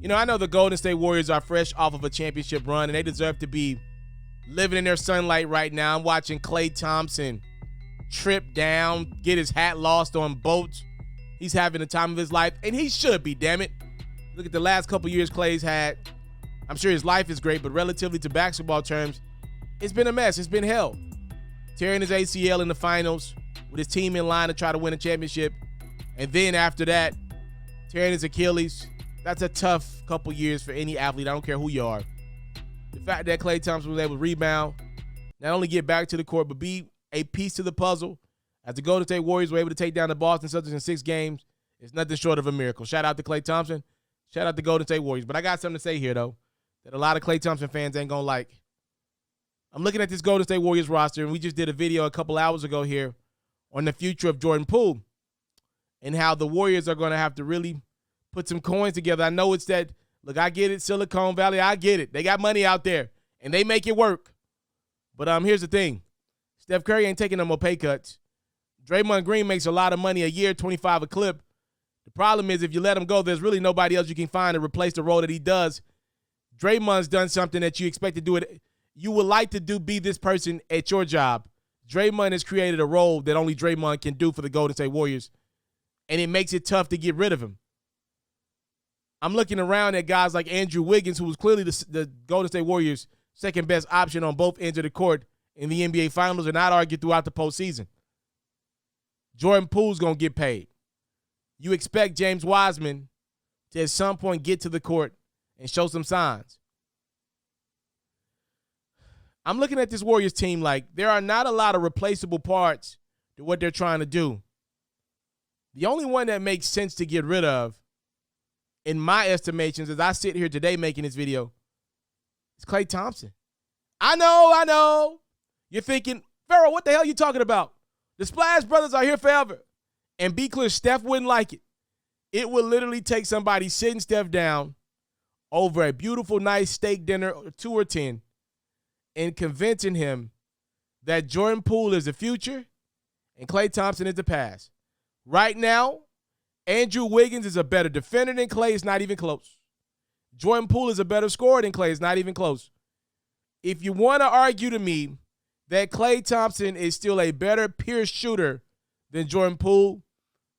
You know, I know the Golden State Warriors are fresh off of a championship run, and they deserve to be living in their sunlight right now. I'm watching Klay Thompson trip down, get his hat lost on boats. He's having the time of his life, and he should be, damn it. Look at the last couple years Klay's had. I'm sure his life is great, but relatively to basketball terms, it's been a mess. It's been hell. Tearing his ACL in the finals with his team in line to try to win a championship. And then after that, tearing his Achilles. That's a tough couple years for any athlete. I don't care who you are. The fact that Klay Thompson was able to rebound, not only get back to the court, but be a piece to the puzzle as the Golden State Warriors were able to take down the Boston Celtics in 6 games, is nothing short of a miracle. Shout out to Klay Thompson. Shout out to Golden State Warriors. But I got something to say here, though, that a lot of Klay Thompson fans ain't going to like. I'm looking at this Golden State Warriors roster, and we just did a video a couple hours ago here on the future of Jordan Poole and how the Warriors are going to have to really put some coins together. I know it's that, look, I get it, Silicon Valley, I get it. They got money out there, and they make it work. But here's the thing. Steph Curry ain't taking no more pay cuts. Draymond Green makes a lot of money a year, 25 a clip. The problem is if you let him go, there's really nobody else you can find to replace the role that he does. Draymond's done something that you expect to do it. You would like to be this person at your job. Draymond has created a role that only Draymond can do for the Golden State Warriors, and it makes it tough to get rid of him. I'm looking around at guys like Andrew Wiggins, who was clearly the Golden State Warriors' second best option on both ends of the court in the NBA Finals, and I'd argue throughout the postseason. Jordan Poole's going to get paid. You expect James Wiseman to at some point get to the court and show some signs. I'm looking at this Warriors team like there are not a lot of replaceable parts to what they're trying to do. The only one that makes sense to get rid of, in my estimations, as I sit here today making this video, is Klay Thompson. I know. You're thinking, FERRO, what the hell are you talking about? The Splash Brothers are here forever. And be clear, Steph wouldn't like it. It would literally take somebody sitting Steph down over a beautiful, nice steak dinner, or 2 or 10, and convincing him that Jordan Poole is the future and Klay Thompson is the past. Right now, Andrew Wiggins is a better defender than Klay. It's not even close. Jordan Poole is a better scorer than Klay. It's not even close. If you want to argue to me that Klay Thompson is still a better pure shooter than Jordan Poole,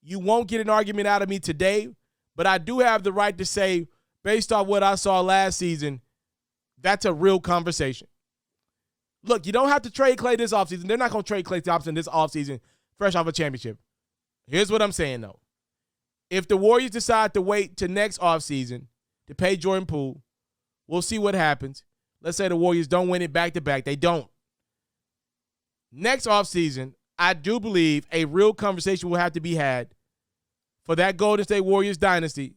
you won't get an argument out of me today, but I do have the right to say, based off what I saw last season, that's a real conversation. Look, you don't have to trade Klay this offseason. They're not going to trade Klay Thompson this offseason fresh off a championship. Here's what I'm saying, though. If the Warriors decide to wait till next offseason to pay Jordan Poole, we'll see what happens. Let's say the Warriors don't win it back-to-back. They don't. Next offseason, I do believe a real conversation will have to be had for that Golden State Warriors dynasty.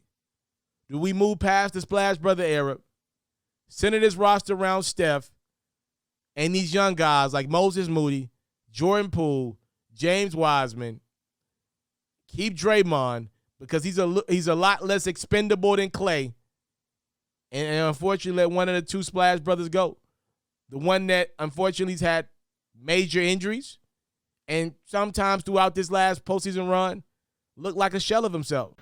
Do we move past the Splash Brother era, center this roster around Steph, and these young guys like Moses Moody, Jordan Poole, James Wiseman, keep Draymond because he's a lot less expendable than Klay, and unfortunately let one of the 2 Splash Brothers go. The one that unfortunately has had major injuries and sometimes throughout this last postseason run looked like a shell of himself.